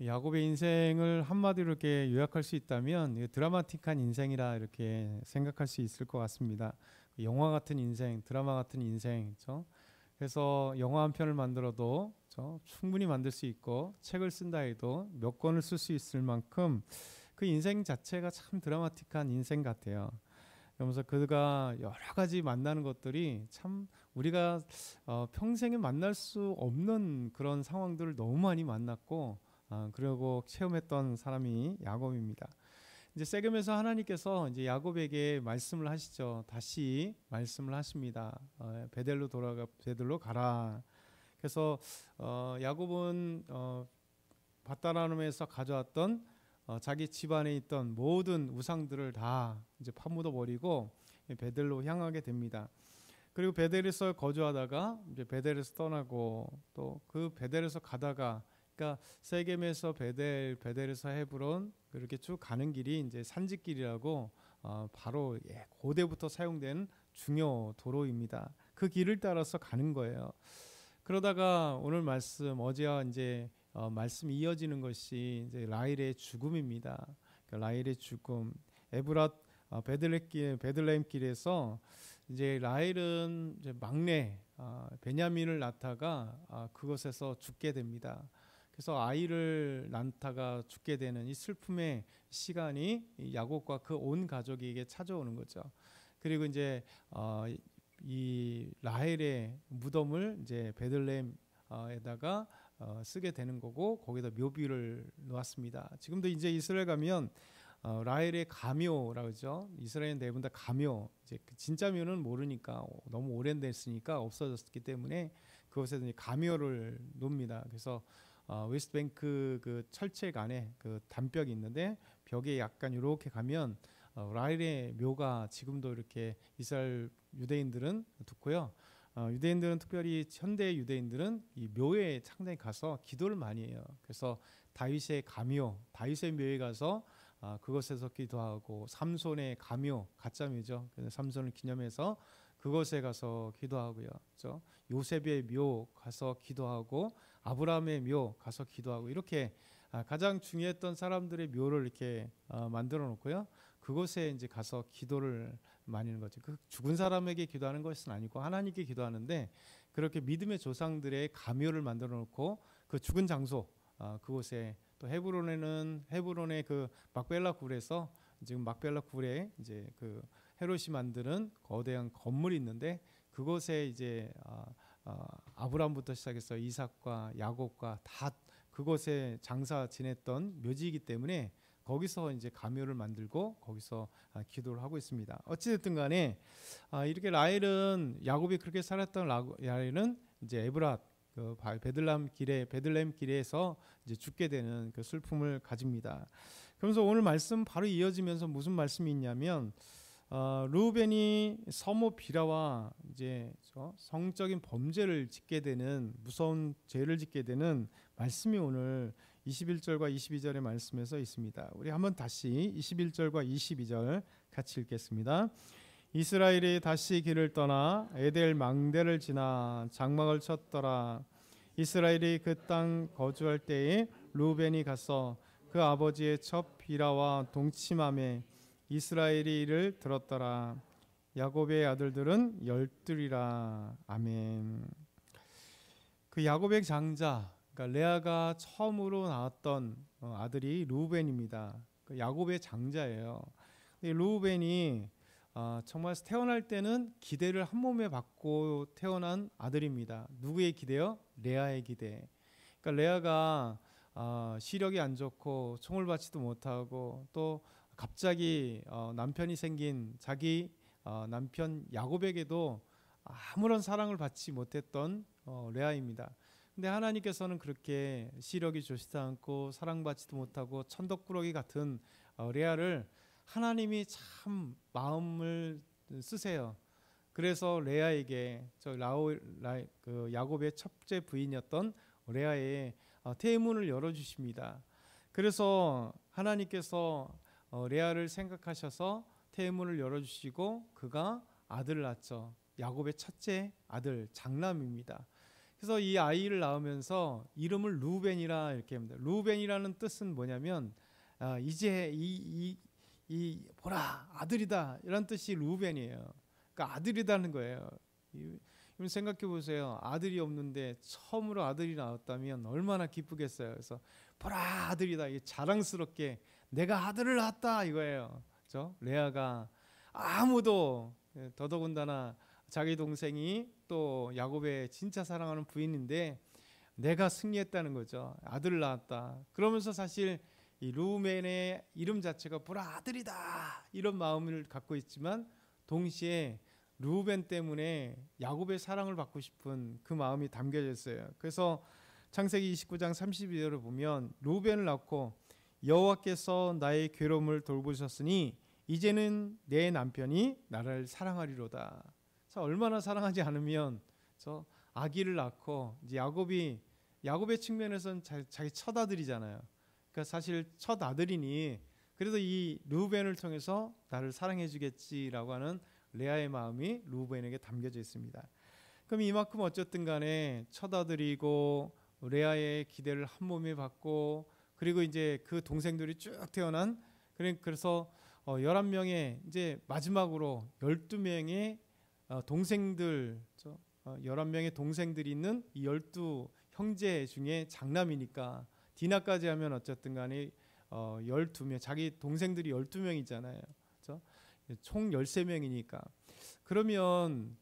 야곱의 인생을 한마디로 이렇게 요약할 수 있다면 드라마틱한 인생이라 이렇게 생각할 수 있을 것 같습니다. 영화 같은 인생, 드라마 같은 인생, 그렇죠? 그래서 영화 한 편을 만들어도 그렇죠? 충분히 만들 수 있고 책을 쓴다 해도 몇 권을 쓸 수 있을 만큼 그 인생 자체가 참 드라마틱한 인생 같아요. 그러면서 그가 여러 가지 만나는 것들이 참 우리가 평생에 만날 수 없는 그런 상황들을 너무 많이 만났고 그리고 체험했던 사람이 야곱입니다. 이제 세겜에서 하나님께서 이제 야곱에게 말씀을 하시죠. 다시 말씀을 하십니다. 베들로 가라. 그래서 야곱은 밧다람에서 가져왔던 자기 집안에 있던 모든 우상들을 다 이제 파묻어 버리고 베델로 향하게 됩니다. 그리고 베델에서 거주하다가 이제 베델에서 떠나고 또 그 베델에서 가다가 그러니까 세겜에서 베델에서 헤브론 그렇게 쭉 가는 길이 이제 산지길이라고 바로 고대부터 사용된 중요 도로입니다. 그 길을 따라서 가는 거예요. 그러다가 오늘 말씀 어제와 이제 말씀이 이어지는 것이 이제 라헬의 죽음입니다. 그러니까 라헬의 죽음. 에브랏 베들레헴 길에서 이제 라헬은 이제 막내 베냐민을 낳다가 그것에서 죽게 됩니다. 그래서 아이를 낳다가 죽게 되는 이 슬픔의 시간이 야곱과 그 온 가족에게 찾아오는 거죠. 그리고 이제 이 라헬의 무덤을 이제 베들레헴에다가 쓰게 되는 거고 거기다 묘비를 놓았습니다. 지금도 이제 이스라엘 가면 라헬의 가묘라고 하죠. 이스라엘 대부분 다 가묘. 이제 그 진짜 묘는 모르니까 너무 오래됐으니까 없어졌기 때문에 그곳에 이제 가묘를 놓습니다. 그래서 웨스트뱅크 그 철책 안에 그 담벽이 있는데 벽에 약간 이렇게 가면 라헬의 묘가 지금도 이렇게 이스라엘 유대인들은 듣고요. 유대인들은 특별히 현대 유대인들은 이 묘에 상당히 가서 기도를 많이 해요. 그래서 다윗의 가묘, 다윗의 묘에 가서 그곳에서 기도하고 삼손의 가묘, 가짜 묘죠. 그래서 삼손을 기념해서 그곳에 가서 기도하고요. 그렇죠? 요셉의 묘 가서 기도하고 아브라함의 묘 가서 기도하고 이렇게 가장 중요했던 사람들의 묘를 이렇게 만들어 놓고요. 그곳에 이제 가서 기도를 많이 하는 거죠. 그 죽은 사람에게 기도하는 것은 아니고 하나님께 기도하는데 그렇게 믿음의 조상들의 가묘를 만들어 놓고 그 죽은 장소 그곳에 또 헤브론의 그 막벨라 굴에서 지금 막벨라 굴에 이제 그 헤롯이 만드는 거대한 건물이 있는데 그곳에 이제 아브라함부터 시작해서 이삭과 야곱과 다 그곳에 장사 지냈던 묘지이기 때문에 거기서 이제 가묘를 만들고 거기서 기도를 하고 있습니다. 어찌됐든 간에 이렇게 라헬은 야곱이 그렇게 살았던 라헬은 이제 에브랏 그 베들레헴 길에서 이제 죽게 되는 그 슬픔을 가집니다. 그러면서 오늘 말씀 바로 이어지면서 무슨 말씀이 있냐면 르우벤이 서모 비라와 이제 성적인 범죄를 짓게 되는 무서운 죄를 짓게 되는 말씀이 오늘 21절과 22절의 말씀에서 있습니다. 우리 한번 다시 21절과 22절 같이 읽겠습니다. 이스라엘이 다시 길을 떠나 에델 망대를 지나 장막을 쳤더라. 이스라엘이 그 땅 거주할 때에 르우벤이 가서 그 아버지의 첩 비라와 동침함에 이스라엘이 이를 들었더라. 야곱의 아들들은 12이라. 아멘. 그 야곱의 장자, 그러니까 레아가 처음으로 낳았던 아들이 르우벤입니다. 그 야곱의 장자예요. 르우벤이 정말 태어날 때는 기대를 한 몸에 받고 태어난 아들입니다. 누구의 기대요? 레아의 기대. 그러니까 레아가 시력이 안 좋고 총을 받지도 못하고 또 갑자기 남편이 생긴 자기 남편 야곱에게도 아무런 사랑을 받지 못했던 레아입니다. 근데 하나님께서는 그렇게 시력이 좋지도 않고 사랑받지도 못하고 천덕꾸러기 같은 레아를 하나님이 참 마음을 쓰세요. 그래서 레아에게 그 야곱의 첫째 부인이었던 레아의 태문을 열어주십니다. 그래서 하나님께서 레아를 생각하셔서 태문을 열어주시고 그가 아들을 낳죠. 야곱의 첫째 아들 장남입니다. 그래서 이 아이를 낳으면서 이름을 루벤이라 이렇게 합니다. 루벤이라는 뜻은 뭐냐면 이제 이 보라 아들이다 이런 뜻이 루벤이에요. 그러니까 아들이라는 거예요. 여러분 생각해 보세요. 아들이 없는데 처음으로 아들이 나왔다면 얼마나 기쁘겠어요. 그래서 보라 아들이다. 이게 자랑스럽게 내가 아들을 낳았다 이거예요. 그렇죠? 레아가 아무도 더더군다나 자기 동생이 또 야곱의 진짜 사랑하는 부인인데 내가 승리했다는 거죠. 아들을 낳았다. 그러면서 사실 이 루벤의 이름 자체가 보라 아들이다 이런 마음을 갖고 있지만 동시에 루벤 때문에 야곱의 사랑을 받고 싶은 그 마음이 담겨져 있어요. 그래서 창세기 29장 32절을 보면 루벤을 낳고 여호와께서 나의 괴로움을 돌보셨으니 이제는 내 남편이 나를 사랑하리로다. 자, 얼마나 사랑하지 않으면 저 아기를 낳고 이제 야곱의 측면에서는 자기 첫 아들이잖아요. 그러니까 사실 첫 아들이니 그래도 이 루벤을 통해서 나를 사랑해 주겠지라고 하는 레아의 마음이 루벤에게 담겨져 있습니다. 그럼 이만큼 어쨌든 간에 첫 아들이고 레아의 기대를 한 몸에 받고 그리고 이제 그 동생들이 쭉 태어난 그래서 11명의 이제 마지막으로 12명의 동생들 11명의 동생들이 있는 이 12 형제 중에 장남이니까 디나까지 하면 어쨌든 간에 12명 자기 동생들이 12명이잖아요. 그렇죠? 총 13명이니까 그러면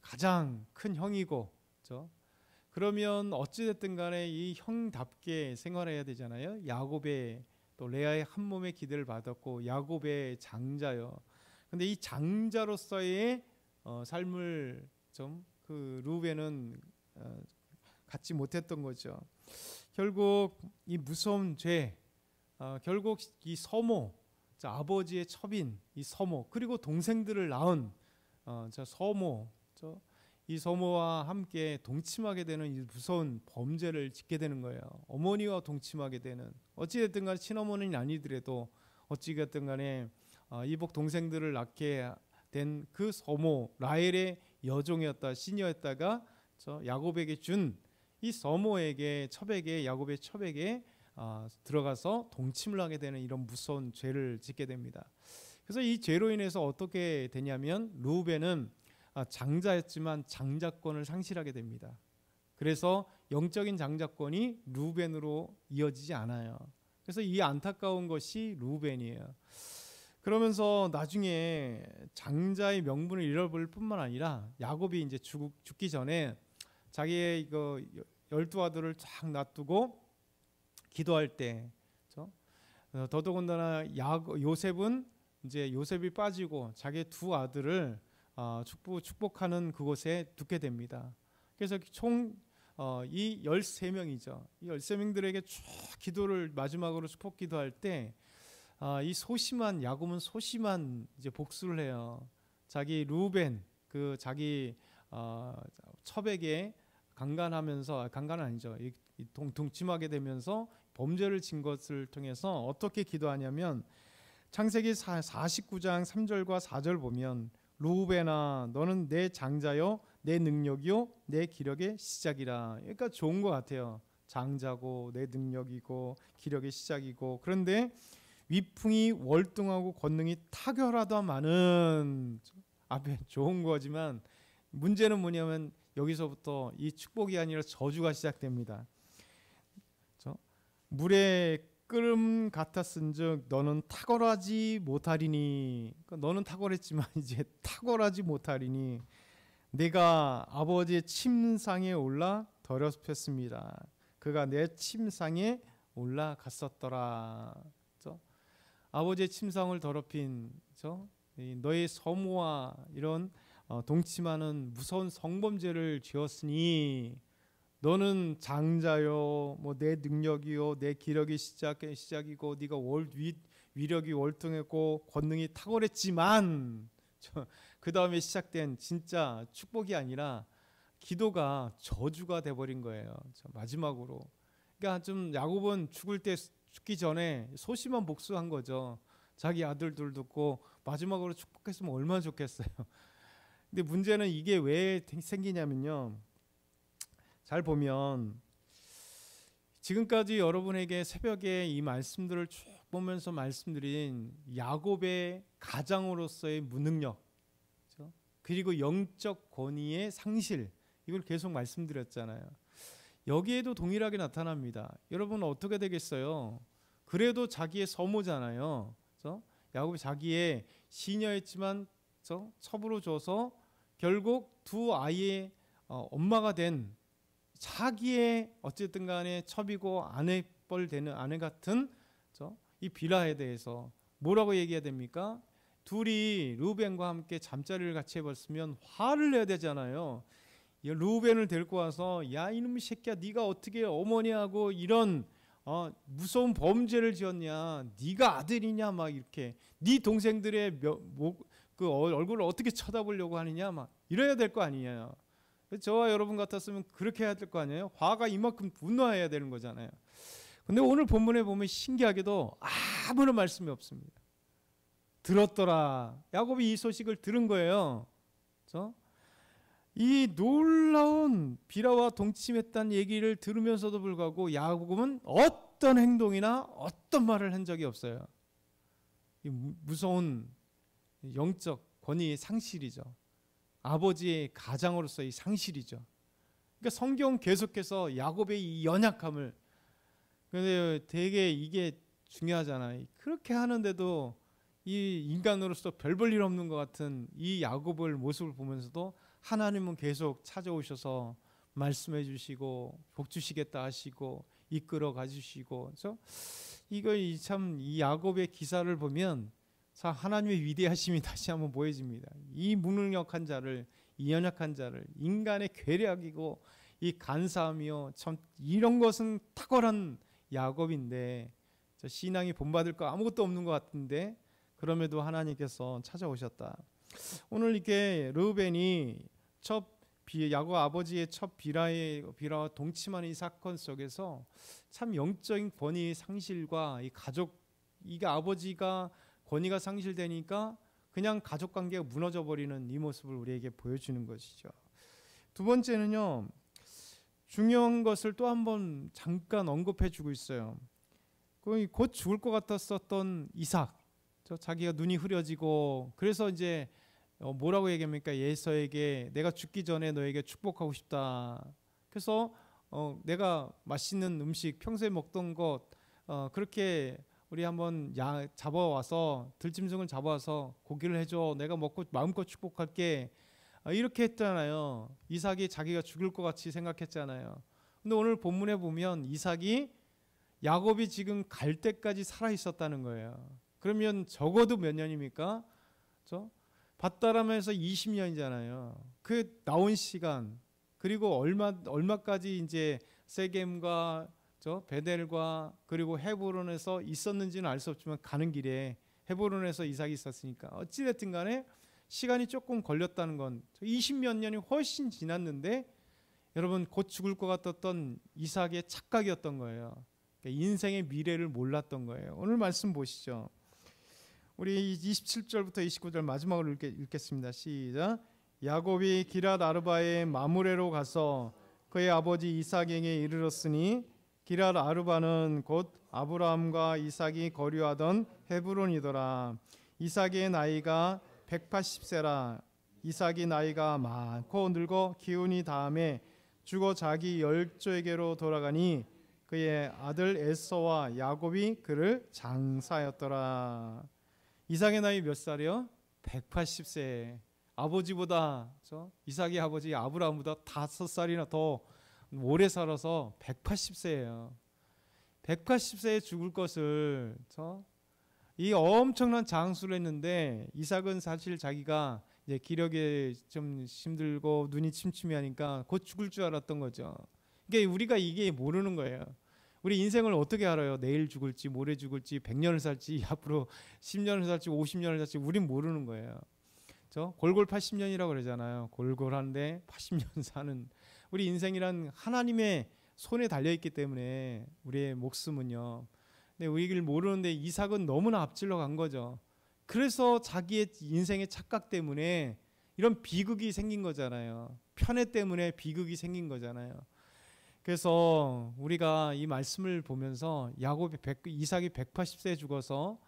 가장 큰 형이고 그렇죠? 그러면 어찌됐든 간에 이 형답게 생활해야 되잖아요. 야곱의 또 레아의 한 몸의 기대를 받았고 야곱의 장자요. 근데 이 장자로서의 삶을 좀 그 루벤은 갖지 못했던 거죠. 결국 이 무서운 죄, 결국 이 서모, 아버지의 첩인 이 서모, 그리고 동생들을 낳은 서모, 이 서모와 함께 동침하게 되는 이 무서운 범죄를 짓게 되는 거예요. 어머니와 동침하게 되는, 어찌됐든 간에 친어머니는 아니더라도 어찌됐든 간에 이복 동생들을 낳게 된 그 서모 라헬의 여종이었다, 시녀였다가 야곱에게 준 이 서모에게 야곱의 첩에게 들어가서 동침을 하게 되는 이런 무서운 죄를 짓게 됩니다. 그래서 이 죄로 인해서 어떻게 되냐면 루벤은 장자였지만 장자권을 상실하게 됩니다. 그래서 영적인 장자권이 루벤으로 이어지지 않아요. 그래서 이 안타까운 것이 루벤이에요. 그러면서 나중에 장자의 명분을 잃어버릴 뿐만 아니라 야곱이 이제 죽기 전에 자기의 이거 12아들을 쫙 놔두고 기도할 때, 더더군다나 요셉은 이제 요셉이 빠지고 자기의 두 아들을 축복하는 그곳에 두게 됩니다. 그래서 총 이 13명이죠. 이 13명들에게 쭉 기도를 마지막으로 축복 기도할 때 이 야곱은 소심한 이제 복수를 해요. 자기 루벤 그 자기 첩에게 강간은 아니죠. 동침하게 되면서 범죄를 진 것을 통해서 어떻게 기도하냐면 창세기 49장 3절과 4절 보면 루벤아 너는 내 장자요 내 능력이요 내 기력의 시작이라. 그러니까 좋은 것 같아요. 장자고 내 능력이고 기력의 시작이고, 그런데 위풍이 월등하고 권능이 탁월하다마는 앞에 좋은 거지만 문제는 뭐냐면 여기서부터 이 축복이 아니라 저주가 시작됩니다. 물에 끓음 같았은즉 너는 탁월하지 못하리니. 그러니까 너는 탁월했지만 이제 탁월하지 못하리니 내가 아버지의 침상에 올라 더럽혔습니다. 그가 내 침상에 올라갔었더라. 아버지의 침상을 더럽힌 너의 서모와 이런 동침하는 무서운 성범죄를 지었으니 너는 장자요 뭐 내 능력이요 내 기력이 시작이고 네가 위력이 월등했고 권능이 탁월했지만 그 다음에 시작된 진짜 축복이 아니라 기도가 저주가 돼버린 거예요. 마지막으로. 그러니까 좀 야곱은 죽기 전에 소심한 복수한 거죠. 자기 아들들 듣고 마지막으로 축복했으면 얼마나 좋겠어요. 근데 문제는 이게 왜 생기냐면요. 잘 보면 지금까지 여러분에게 새벽에 이 말씀들을 쭉 보면서 말씀드린 야곱의 가장으로서의 무능력, 그렇죠? 그리고 영적 권위의 상실, 이걸 계속 말씀드렸잖아요. 여기에도 동일하게 나타납니다. 여러분 어떻게 되겠어요? 그래도 자기의 서모잖아요. 그렇죠? 야곱이 자기의 시녀였지만 첩으로 줘서 결국 두 아이의 엄마가 된 자기의 어쨌든 간에 첩이고 아내뻘 되는 아내 같은 이 빌하에 대해서 뭐라고 얘기해야 됩니까? 둘이 르우벤과 함께 잠자리를 같이 해봤으면 화를 내야 되잖아요. 르우벤을 데리고 와서 야 이놈의 새끼야, 네가 어떻게 어머니하고 이런 무서운 범죄를 지었냐, 네가 아들이냐, 막 이렇게 네 동생들의 그 얼굴을 어떻게 쳐다보려고 하느냐, 막 이래야 될 거 아니에요. 저와 여러분 같았으면 그렇게 해야 될 거 아니에요. 화가 이만큼 분노해야 되는 거잖아요. 근데 오늘 본문에 보면 신기하게도 아무런 말씀이 없습니다. 들었더라. 야곱이 이 소식을 들은 거예요. 그렇죠? 이 놀라운 비라와 동침했다는 얘기를 들으면서도 불구하고 야곱은 어떤 행동이나 어떤 말을 한 적이 없어요. 이 무서운 영적 권위의 상실이죠. 아버지의 가장으로서의 상실이죠. 그러니까 성경 계속해서 야곱의 이 연약함을, 근데 되게 이게 중요하잖아요. 그렇게 하는데도 이 인간으로서 별 볼 일 없는 것 같은 이 야곱을 모습을 보면서도 하나님은 계속 찾아오셔서 말씀해 주시고 복 주시겠다 하시고 이끌어 가주시고, 그래서 이거 참 이 야곱의 기사를 보면 하나님의 위대하심이 다시 한번 보여집니다. 이 무능력한 자를, 이 연약한 자를, 인간의 괴력이고 이 간사함이요, 참 이런 것은 탁월한 야곱인데 신앙이 본받을 거 아무것도 없는 것 같은데 그럼에도 하나님께서 찾아오셨다. 오늘 이렇게 르우벤이 야곱 아버지의 첫 비라와 동침하는 이 사건 속에서 참 영적인 권위의 상실과 이 가족, 이게 아버지가 권위가 상실되니까 그냥 가족 관계가 무너져 버리는 이 모습을 우리에게 보여주는 것이죠. 두 번째는요, 중요한 것을 또 한번 잠깐 언급해 주고 있어요. 곧 죽을 것 같았었던 이삭, 자기가 눈이 흐려지고 그래서 이제 뭐라고 얘기합니까? 에서에게 내가 죽기 전에 너에게 축복하고 싶다. 그래서 내가 맛있는 음식 평소에 먹던 것 그렇게 우리 한번 잡아와서 들짐승을 잡아와서 고기를 해줘. 내가 먹고 마음껏 축복할게. 이렇게 했잖아요. 이삭이 자기가 죽을 것 같이 생각했잖아요. 근데 오늘 본문에 보면 이삭이 야곱이 지금 갈 때까지 살아 있었다는 거예요. 그러면 적어도 몇 년입니까? 밧다람에서 20년이잖아요. 그 나온 시간, 그리고 얼마까지 이제 세겜과 베델과 그리고 헤브론에서 있었는지는 알 수 없지만 가는 길에 헤브론에서 이삭이 있었으니까 어찌됐든 간에 시간이 조금 걸렸다는 건 20몇 년이 훨씬 지났는데 여러분 곧 죽을 것 같았던 이삭의 착각이었던 거예요. 그러니까 인생의 미래를 몰랐던 거예요. 오늘 말씀 보시죠. 우리 27절부터 29절 마지막으로 읽겠습니다. 시작. 야곱이 기랏 아르바의 마므레로 가서 그의 아버지 이삭에게 이르렀으니 기랏 아르바는 곧 아브라함과 이삭이 거류하던 헤브론이더라. 이삭의 나이가 180세라. 이삭이 나이가 많고 늙어 기운이 다음에 죽어 자기 열조에게로 돌아가니 그의 아들 에서와 야곱이 그를 장사하였더라. 이삭의 나이 몇 살이요? 180세. 아버지보다 이삭의 아버지 아브라함보다 5살이나 더 오래 살아서 180세예요. 180세에 죽을 것을 이 엄청난 장수를 했는데 이삭은 사실 자기가 이제 기력에 좀 힘들고 눈이 침침해하니까 곧 죽을 줄 알았던 거죠. 그러니까 우리가 이게 모르는 거예요. 우리 인생을 어떻게 알아요? 내일 죽을지 모레 죽을지 100년을 살지 앞으로 10년을 살지 50년을 살지 우린 모르는 거예요. 골골 80년이라고 그러잖아요. 골골한데 80년 사는 우리 인생이란 하나님의 손에 달려있기 때문에 우리의 목숨은요. 근데 우리를 모르는데 이삭은 너무나 앞질러 간 거죠. 그래서 자기의 인생의 착각 때문에 이런 비극이 생긴 거잖아요. 편애 때문에 비극이 생긴 거잖아요. 그래서 우리가 이 말씀을 보면서 이삭이 180세에 죽어서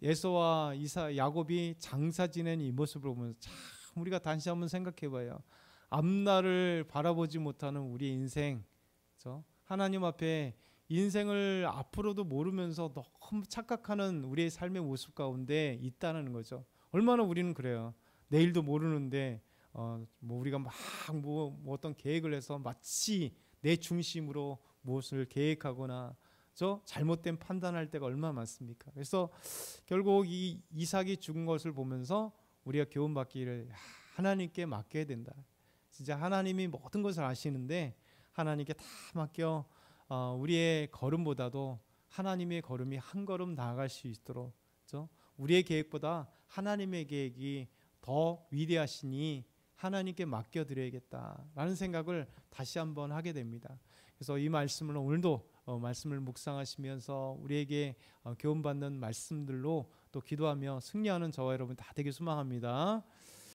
에서와 야곱이 장사 지낸 이 모습을 보면서 참 우리가 다시 한번 생각해봐요. 앞날을 바라보지 못하는 우리의 인생, 그렇죠? 하나님 앞에 인생을 앞으로도 모르면서 너무 착각하는 우리의 삶의 모습 가운데 있다는 거죠. 얼마나 우리는 그래요. 내일도 모르는데 뭐 우리가 막 뭐 어떤 계획을 해서 마치 내 중심으로 무엇을 계획하거나 저 잘못된 판단할 때가 얼마나 많습니까? 그래서 결국 이 이삭이 죽은 것을 보면서 우리가 교훈받기를 하나님께 맡겨야 된다. 진짜 하나님이 모든 것을 아시는데 하나님께 다 맡겨 우리의 걸음보다도 하나님의 걸음이 한 걸음 나아갈 수 있도록, 그렇죠? 우리의 계획보다 하나님의 계획이 더 위대하시니 하나님께 맡겨드려야겠다라는 생각을 다시 한번 하게 됩니다. 그래서 이 말씀을 오늘도 말씀을 묵상하시면서 우리에게 교훈받는 말씀들로 또 기도하며 승리하는 저와 여러분 다 되길 소망합니다.